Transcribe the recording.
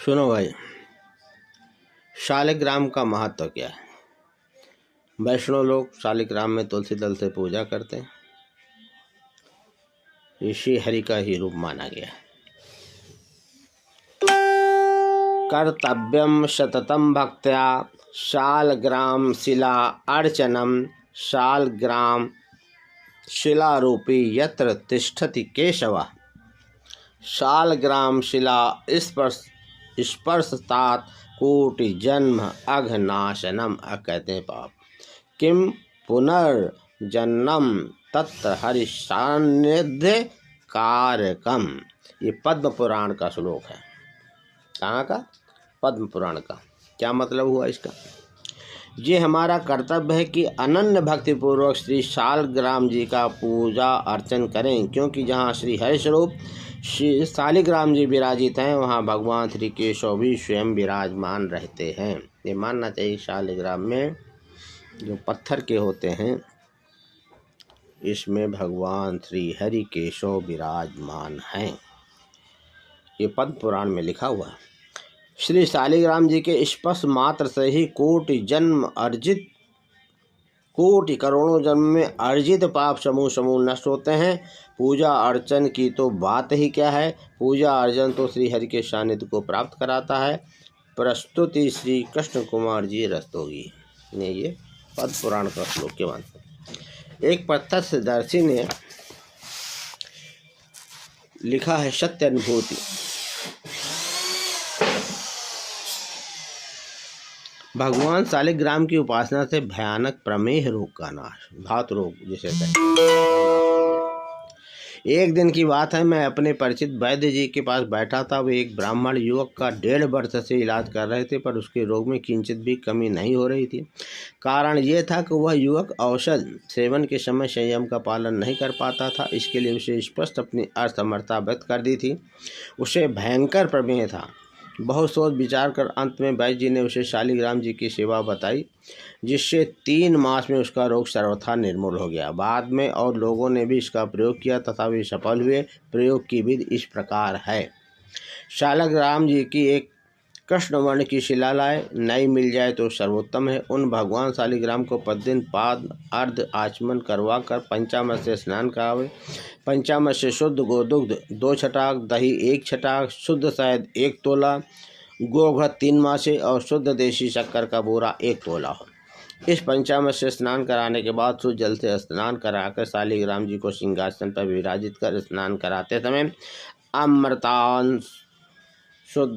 सुनो भाई, शालिग्राम का महत्व क्या है। वैष्णव लोग शालिग्राम में तुलसी दल से पूजा करते हैं। ऋषि हरि का ही रूप माना गया है। कर्तव्यम सततम भक्त्या शालग्राम शिला अर्चनम शालग्राम शिलारूपी यत्र तिष्ठति केशव शालग्राम शिला स्पर्शतात कोटि जन्म अघनाशनम। कहते हैं पाप किम पुनर्जन्म तत्र हरिसान्निध्य कारकम। ये पद्म पुराण का श्लोक है। कहाँ का? पद्म पुराण का। क्या मतलब हुआ इसका? ये हमारा कर्तव्य है कि अनन्य भक्तिपूर्वक श्री शालग्राम जी का पूजा अर्चन करें, क्योंकि जहाँ श्री हरि स्वरूप श्री शालिग्राम जी विराजित हैं वहाँ भगवान श्री केशव भी स्वयं विराजमान रहते हैं। ये मानना चाहिए। शालिग्राम में जो पत्थर के होते हैं इसमें भगवान श्री हरि केशव विराजमान हैं। ये पद्म पुराण में लिखा हुआ है। श्री शालिग्राम जी के स्पर्श मात्र से ही कोटि करोड़ों जन्म में अर्जित पाप समूह नष्ट होते हैं। पूजा अर्चन की तो बात ही क्या है। पूजा अर्चन तो श्री हरि के सानिध्य को प्राप्त कराता है। प्रस्तुति श्री कृष्ण कुमार जी रस्तोगी ने ये पद्म पुराण का श्लोक के बाद एक प्रत्यक्षदर्शी ने लिखा है। सत्य अनुभूति। भगवान शालिग्राम की उपासना से भयानक प्रमेह रोग का नाश, धातु रोग जिसे कहते हैं। एक दिन की बात है, मैं अपने परिचित वैद्य जी के पास बैठा था। वे एक ब्राह्मण युवक का 1.5 वर्ष से इलाज कर रहे थे, पर उसके रोग में किंचित भी कमी नहीं हो रही थी। कारण ये था कि वह युवक औषध सेवन के समय संयम का पालन नहीं कर पाता था। इसके लिए उसे स्पष्ट अपनी असमर्थता व्यक्त कर दी थी। उसे भयंकर प्रमेह था। बहुत सोच विचार कर अंत में वैद्य जी ने उसे शालिग्राम जी की सेवा बताई, जिससे 3 मास में उसका रोग सर्वथा निर्मूल हो गया। बाद में और लोगों ने भी इसका प्रयोग किया तथा वे सफल हुए। प्रयोग की विधि इस प्रकार है। शालिग्राम जी की एक कृष्ण वर्ण की शिला लाए, नई मिल जाए तो सर्वोत्तम है। उन भगवान शालिग्राम को प्रतिदिन पाद अर्ध आचमन करवा कर पंचामृत से स्नान करावे। पंचामृत से शुद्ध गोदुग्ध 2 छटाक, दही 1 छटाक, शुद्ध शहद 1 तोला, गोघृत 3 मासे और शुद्ध देशी शक्कर का बोरा 1 तोला हो। इस पंचामृत से स्नान कराने के बाद शुद्ध जल से स्नान कराकर शालिग्राम जी को सिंहासन पर विराजित कर स्नान कराते समय अमृतांश शुद्ध